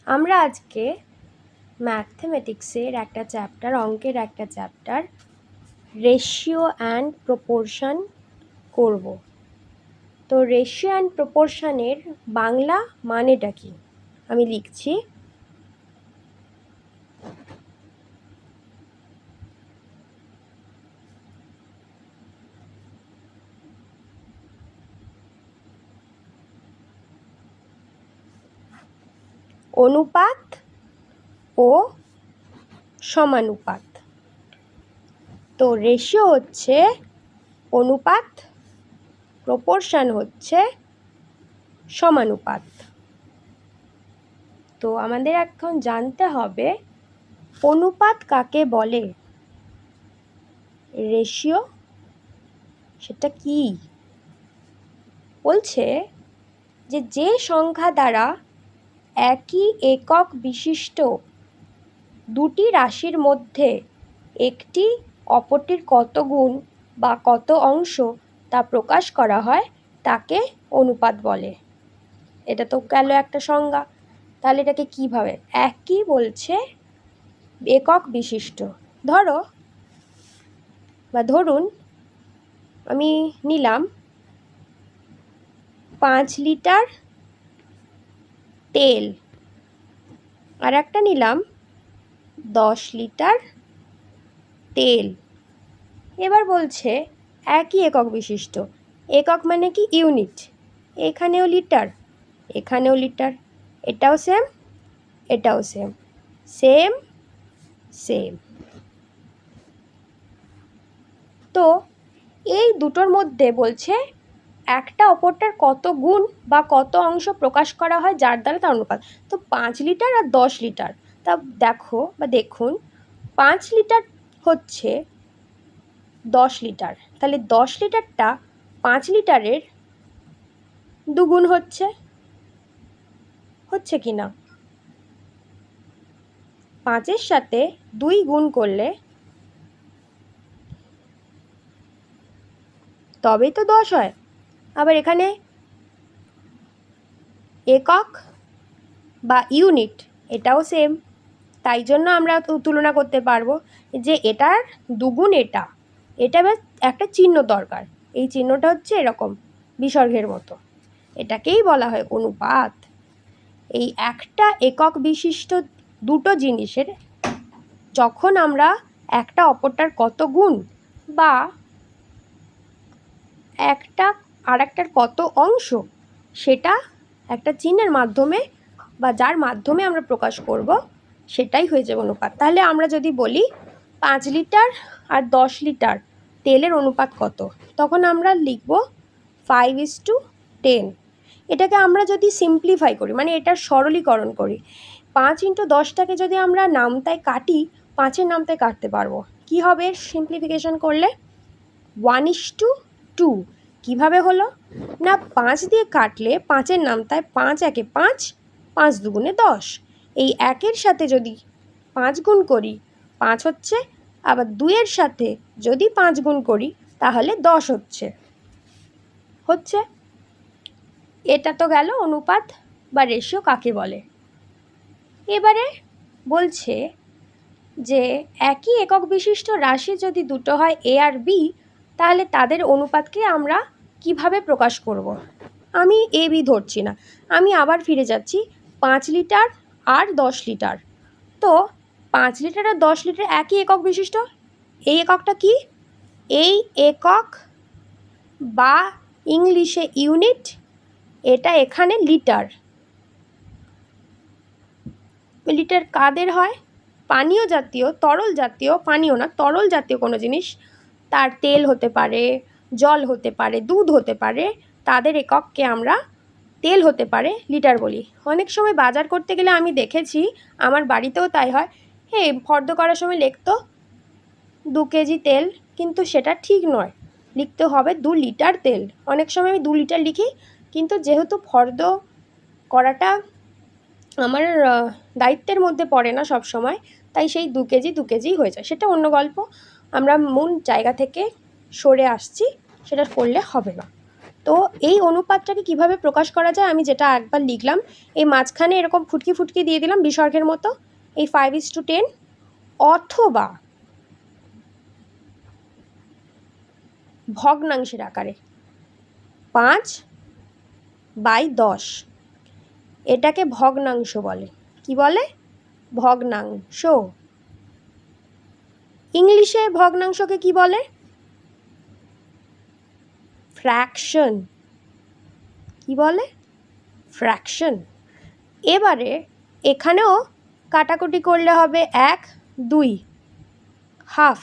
আমরা আজকে ম্যাথমেটিক্সের একটা চ্যাপ্টার, অঙ্কের একটা চ্যাপ্টার রেশিও অ্যান্ড প্রপোর্শন করব। তো রেশিও অ্যান্ড প্রপোর্শনের বাংলা মানেটা কি আমি লিখছি। অনুপাত ও সমানুপাত। তো রেশিও হচ্ছে অনুপাত, প্রপোর্শন হচ্ছে সমানুপাত। তো আমাদের এখন জানতে হবে অনুপাত কাকে বলে, রেশিও সেটা কি। বলছে যে সংখ্যা দ্বারা একই একক বিশিষ্ট দুটি রাশির মধ্যে একটি অপরটির কত গুণ বা কত অংশ তা প্রকাশ করা হয় তাকে অনুপাত বলে। এটা তো গেল একটা সংজ্ঞা। তাহলে এটাকে কিভাবে, একই বলছে একক বিশিষ্ট। ধরুন আমি নিলাম 5 লিটার তেল, আর একটা নিলাম 10 লিটার তেল। এবার বলছে একই একক বিশিষ্ট। একক মানে কি? ইউনিট। এখানেও লিটার, এখানেও লিটার, এটাও সেম, এটাও সেম, সেম সেম। তো এই দুটোর মধ্যে বলছে একটা অপরটার কত গুণ বা কত অংশ প্রকাশ করা হয় যার দ্বারা তার অনুপাত। তো 5 লিটার আর 10 লিটার, তা দেখুন 5 লিটার হচ্ছে 10 লিটার, তাহলে 10 লিটারটা 5 লিটারের দুগুণ হচ্ছে কি না? 5-এর সাথে 2 গুণ করলে তবেই তো 10 হয়। আবার এখানে একক বা ইউনিট, এটাও সেম, তাই জন্য আমরা তুলনা করতে পারবো যে এটার দুগুণ এটা একটা চিহ্ন দরকার। এই চিহ্নটা হচ্ছে এরকম বিসর্গের মতো, এটাকেই বলা হয় অনুপাত। এই একটা একক বিশিষ্ট দুটো জিনিসের যখন আমরা একটা অপরটার কত গুণ বা একটা আর একটার কত অংশ সেটা একটা চিহ্নের মাধ্যমে বা যার মাধ্যমে আমরা প্রকাশ করব, সেটাই হয়ে যাবে অনুপাত। তাহলে আমরা যদি বলি 5 লিটার আর 10 লিটার তেলের অনুপাত কত, তখন আমরা লিখব 5:10। এটাকে আমরা যদি সিম্পলিফাই করি, মানে এটার সরলীকরণ করি, 5 × 10টাকে যদি আমরা নামতায় কাটি, 5-এর নামতায় কাটতে পারবো। কি হবে সিম্পলিফিকেশন করলে? 1:2। কিভাবে হলো না, 5 দিয়ে কাটলে 5-এর নামতায় 5 একে 5, 5 দুগুণে 10। এই 1-এর সাথে যদি 5 গুণ করি 5 হচ্ছে, আবার 2-এর সাথে যদি 5 গুণ করি তাহলে 10 হচ্ছে। এটা তো গেল অনুপাত বা রেশিও কাকে বলে। এবারে বলছে যে একই একক বিশিষ্ট রাশি যদি দুটো হয় এ আর বি, তাহলে তাদের অনুপাতকে আমরা কিভাবে প্রকাশ করব। আমি এ বি ধরছি না, আমি আবার ফিরে যাচ্ছি 5 লিটার আর 10 লিটার। তো 5 লিটার আর 10 লিটার একই একক বিশিষ্ট। এই এককটা কি? এই একক বা ইংলিশে ইউনিট, এটা এখানে লিটার। লিটার কাদের হয়? পানীয় জাতীয়, তরল জাতীয়, পানীয় না, তরল জাতীয় কোনো জিনিস, তার তেল হতে পারে, জল হতে পারে, দুধ হতে পারে, তাদের একককে আমরা তেল হতে পারে লিটার বলি। অনেক সময় বাজার করতে গেলে আমি দেখেছি, আমার বাড়িতেও তাই হয়, ফর্দ করার সময় লিখতো 2 কেজি তেল, কিন্তু সেটা ঠিক নয়, লিখতে হবে 2 লিটার তেল। অনেক সময় আমি 2 লিটার লিখি, কিন্তু যেহেতু ফর্দ করাটা আমার দায়িত্বের মধ্যে পড়ে না সব সময়, তাই সেই 2 কেজি হয়ে যায়। সেটা অন্য গল্প, আমরা মূল জায়গা থেকে সরে আসছি, সেটা করলে হবে না। তো এই অনুপাতটাকে কিভাবে প্রকাশ করা যায়, আমি যেটা একবার লিখলাম, এই মাঝখানে এরকম ফুটকি ফুটকি দিয়ে দিলাম বিসর্গের মতো, এই 5:10, অথবা ভগ্নাংশের আকারে 5/10, এটাকে ভগ্নাংশ বলে। কি বলে? ভগ্নাংশ। ইংলিশে ভগ্নাংশকে কি বলে? ফ্র্যাকশন। কি বলে? ফ্র্যাকশন। এবারে এখানেও কাটাকুটি করলে হবে 1, 2, হাফ,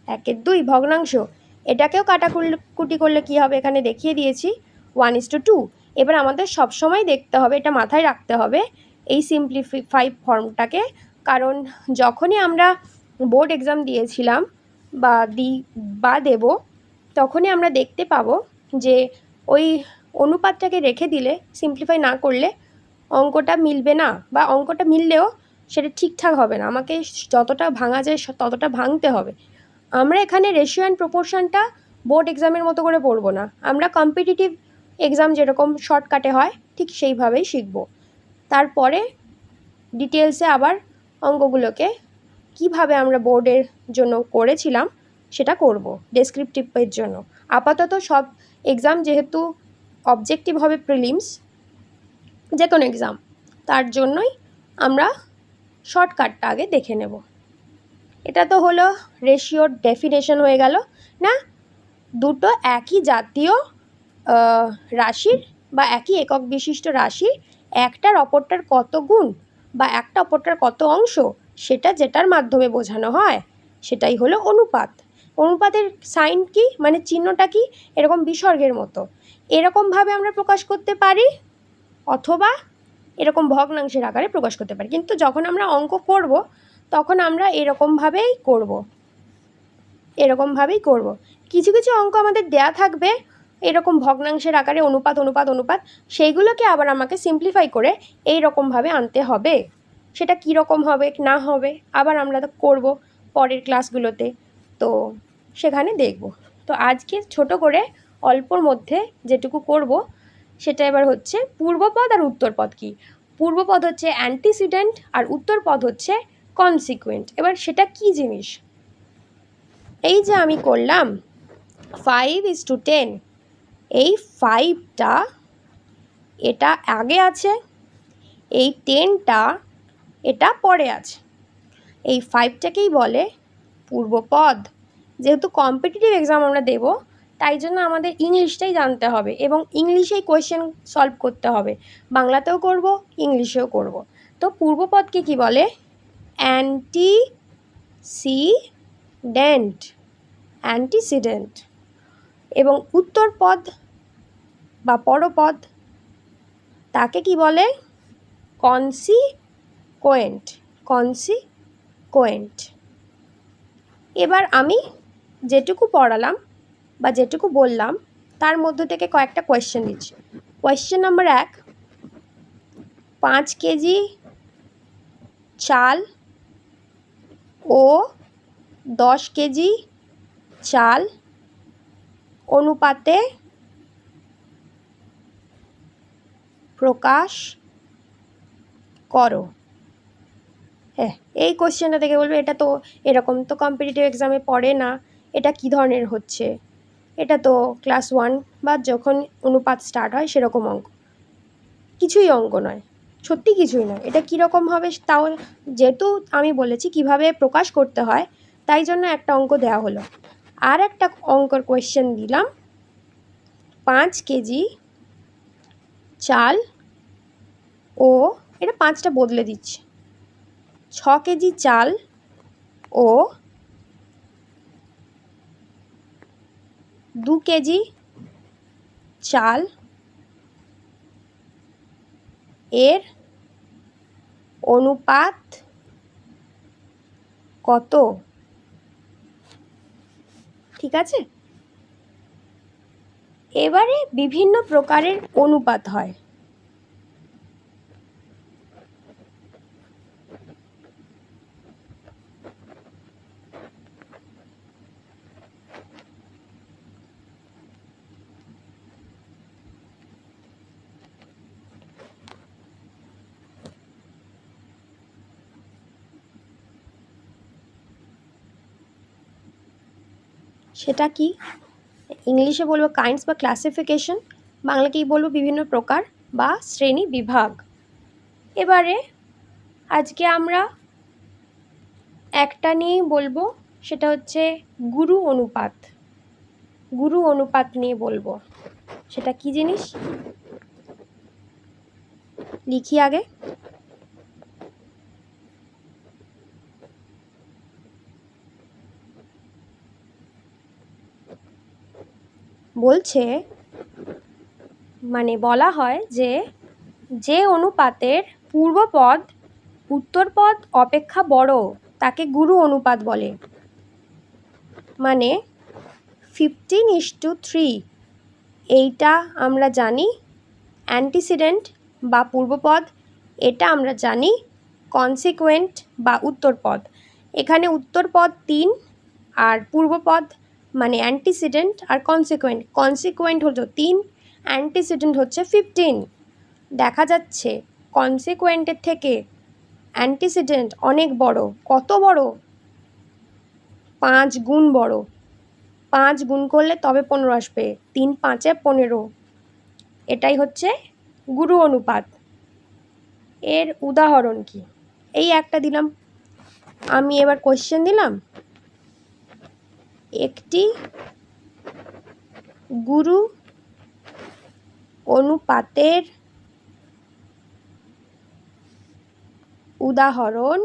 1/2 ভগ্নাংশ। এটাকেও কাটাকুটি করলে কি হবে, এখানে দেখিয়ে দিয়েছি 1:2। এবার আমাদের সবসময় দেখতে হবে, এটা মাথায় রাখতে হবে এই সিম্পলিফাই ফর্মটাকে, কারণ যখনই আমরা বোর্ড এক্সাম দিয়েছিলাম বা দেব, তখনই আমরা দেখতে পাবো যে ওই অনুপাতটাকে রেখে দিলে, সিম্পলিফাই না করলে অঙ্কটা মিলবে না, বা অঙ্কটা মিললেও সেটা ঠিকঠাক হবে না। আমাকে যতটা ভাঙা যায় ততটা ভাঙতে হবে। আমরা এখানে রেশিও অ্যান্ড প্রপোর্শনটা বোর্ড এক্সামের মতো করে পড়বো না, আমরা কম্পিটিটিভ এক্সাম যেরকম শর্টকাটে হয় ঠিক সেইভাবেই শিখব। তারপরে ডিটেলসে আবার অঙ্কগুলোকে কিভাবে আমরা বোর্ডের জন্য করেছিলাম সেটা করব ডেসক্রিপটিভের জন্য। আপাতত সব এক্সাম যেহেতু অবজেক্টিভ হবে, প্রিলিমস যে কোনো এক্সাম, তার জন্যই আমরা শর্টকাটটা আগে দেখে নেব। এটা তো হলো রেশিওর ডেফিনেশন হয়ে গেল না, দুটো একই জাতীয় রাশির বা একই একক বিশিষ্ট রাশি একটার অপরটার কত গুণ বা একটা অপরটার কত অংশ, সেটা যেটার মাধ্যমে বোঝানো হয় সেটাই হলো অনুপাত। অনুপাতের সাইন কি, মানে চিহ্নটা কি, এরকম বিসর্গের মতো। এরকমভাবে আমরা প্রকাশ করতে পারি, অথবা এরকম ভগ্নাংশের আকারে প্রকাশ করতে পারি। কিন্তু যখন আমরা অঙ্ক করব তখন আমরা এরকমভাবেই করব। কিছু কিছু অঙ্ক আমাদের দেয়া থাকবে এরকম ভগ্নাংশের আকারে অনুপাত অনুপাত অনুপাত, সেইগুলোকে আবার আমাকে সিম্পলিফাই করে এই রকমভাবে আনতে হবে। সেটা কী রকম হবে না হবে আবার আমরা তো করব পরের ক্লাসগুলোতে, তো সেখানে দেখব। তো আজকে ছোট করে অল্পর মধ্যে যেটুকু করব সেটা এবার হচ্ছে পূর্বপদ আর উত্তরপদ কী। পূর্বপদ হচ্ছে অ্যান্টিসিডেন্ট আর উত্তরপদ হচ্ছে কনসিকুয়েন্ট। এবার সেটা কী জিনিস, এই যে আমি করলাম 5:10, এই 5টা এটা আগে আছে, এই 10টা এটা পরে আছে, এই 5টাকেই বলে পূর্বপদ। যেহেতু কম্পিটিটিভ এক্সাম আমরা দেব, তাই জন্য আমাদের ইংলিশটাই জানতে হবে এবং ইংলিশেই কোয়েশ্চেন সলভ করতে হবে, বাংলাতেও করব ইংলিশেও করব। তো পূর্বপদকে কি বলে? অ্যান্টিসিডেন্ট। এবং উত্তরপদ বা পরপদ তাকে কি বলে? কনসিকুয়েন্ট। এবার আমি যেটুকু পড়ালাম বা যেটুকু বললাম তার মধ্য থেকে কয়েকটা কোয়েশ্চেন দিচ্ছি। কোয়েশ্চেন নাম্বার 1, 5 কেজি চাল ও 10 কেজি চাল অনুপাতে প্রকাশ করো। হ্যাঁ, এই কোয়েশ্চেনটা থেকে বলবে এটা তো এরকম তো কম্পিটিটিভ এক্সামে পড়ে না, এটা কী ধরনের হচ্ছে, এটা তো ক্লাস 1 বা যখন অনুপাত স্টার্ট হয় সেরকম অঙ্ক। কিছুই অঙ্ক নয়, সত্যি কিছুই নয়। এটা কীরকম হবে, তাও যেহেতু আমি বলেছি কিভাবে প্রকাশ করতে হয়, তাই জন্য একটা অঙ্ক দেওয়া হলো। আর একটা অঙ্কর কোয়েশ্চেন দিলাম, 5 কেজি চাল ও, এটা 5টা বদলে দিচ্ছি, 6 কেজি চাল ও 2 কেজি চাল এর অনুপাত কত? ঠিক আছে, এবারে বিভিন্ন প্রকারের অনুপাত হয়। সেটা কি? ইংলিশে বলবো কাইন্ডস বা ক্লাসিফিকেশন, বাংলাতেই বলবো বিভিন্ন প্রকার বা শ্রেণী বিভাগ। এবারে আজকে আমরা একটা নিয়েই বলবো, সেটা হচ্ছে গুরু অনুপাত। গুরু অনুপাত নিয়ে বলবো। সেটা কি জিনিস লিখি আগে। বলছে, মানে বলা হয় যে অনুপাতের পূর্বপদ উত্তরপদ অপেক্ষা বড় তাকে গুরু অনুপাত বলে। মানে 15:3 এইটা আমরা জানি অ্যান্টিসিডেন্ট বা পূর্বপদ, এটা আমরা জানি কনসিকুয়েন্ট বা উত্তরপদ। এখানে উত্তরপদ 3 আর পূর্বপদ মানে অ্যান্টিসিডেন্ট আর কনসিকুয়েন্ট হলো 3, অ্যান্টিসিডেন্ট হচ্ছে 15। দেখা যাচ্ছে কনসিকুয়েন্টের থেকে অ্যান্টিসিডেন্ট অনেক বড়। কত বড়? 5 গুণ বড়। 5 গুণ করলে তবে 15 আসবে, 3 5 15। এটাই হচ্ছে গুরু অনুপাত। এর উদাহরণ কি? এই একটা দিলাম। আমি এবার কোশ্চেন দিলাম, একটি গুরু অনুপাতের উদাহরণ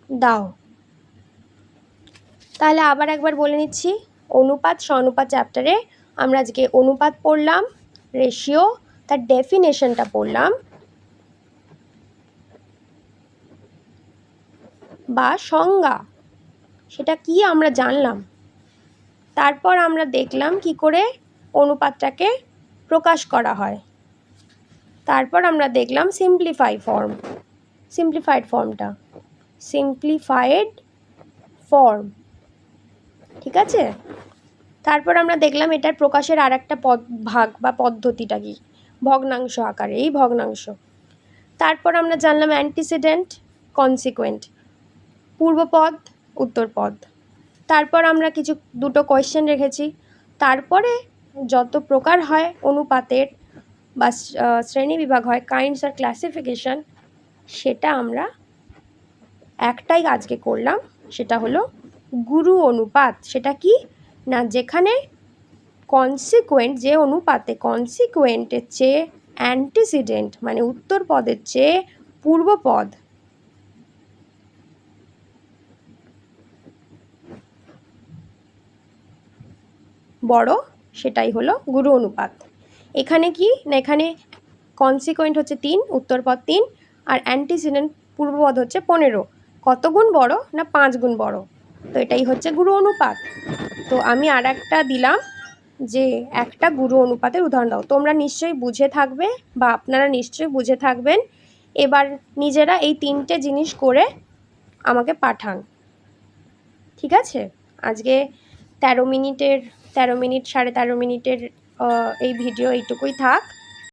দাও। তাহলে আবার একবার বলে নিচ্ছি, অনুপাত সনুপাত চ্যাপ্টারে আমরা আজকে অনুপাত পড়লাম, রেশিও, তার ডেফিনেশনটা পড়লাম বা সংজ্ঞা, সেটা কি আমরা জানলাম। তারপর আমরা দেখলাম কি করে অনুপাতটাকে প্রকাশ করা হয়। তারপর আমরা দেখলাম সিম্পলিফাইড ফর্ম, ঠিক আছে। তারপর আমরা দেখলাম এটার প্রকাশের আর একটা ভাগ বা পদ্ধতিটা কি, ভগ্নাংশ আকারে, এই ভগ্নাংশ। তারপর আমরা জানলাম অ্যান্টিসিডেন্ট, কনসিকুয়েন্ট, পূর্বপদ, উত্তরপদ। তারপর আমরা দুটো কোয়েশ্চেন রেখেছি। তারপরে যত প্রকার হয় অনুপাতের বা শ্রেণী বিভাগ হয়, কাইন্ডস আর ক্লাসিফিকেশন, সেটা আমরা একটাই আজকে করলাম, সেটা হলো গুরু অনুপাত। সেটা কি না, যেখানে কনসিকুয়েন্ট, যে অনুপাতে কনসিকুয়েন্টের চেয়ে অ্যান্টিসিডেন্ট মানে উত্তরপদের চেয়ে পূর্বপদ বড়, সেটাই হলো গুরু অনুপাত। এখানে কি না, এখানে কনসিকুয়েন্ট হচ্ছে 3, উত্তরপদ 3, আর অ্যান্টিসিডেন্ট পূর্বপদ হচ্ছে 15। কত গুণ বড় না 5 গুণ বড়। তো এটাই হচ্ছে গুরু অনুপাত। তো আমি আর একটা দিলাম যে একটা গুরু অনুপাতের উদাহরণ দাও। তোমরা নিশ্চয়ই বুঝে থাকবে বা আপনারা নিশ্চয়ই বুঝে থাকবেন। এবার নিজেরা এই 3টে জিনিস করে আমাকে পাঠান, ঠিক আছে। আজকে 13 মিনিট 13.5 মিনিটের এই ভিডিও এইটুকুই থাক।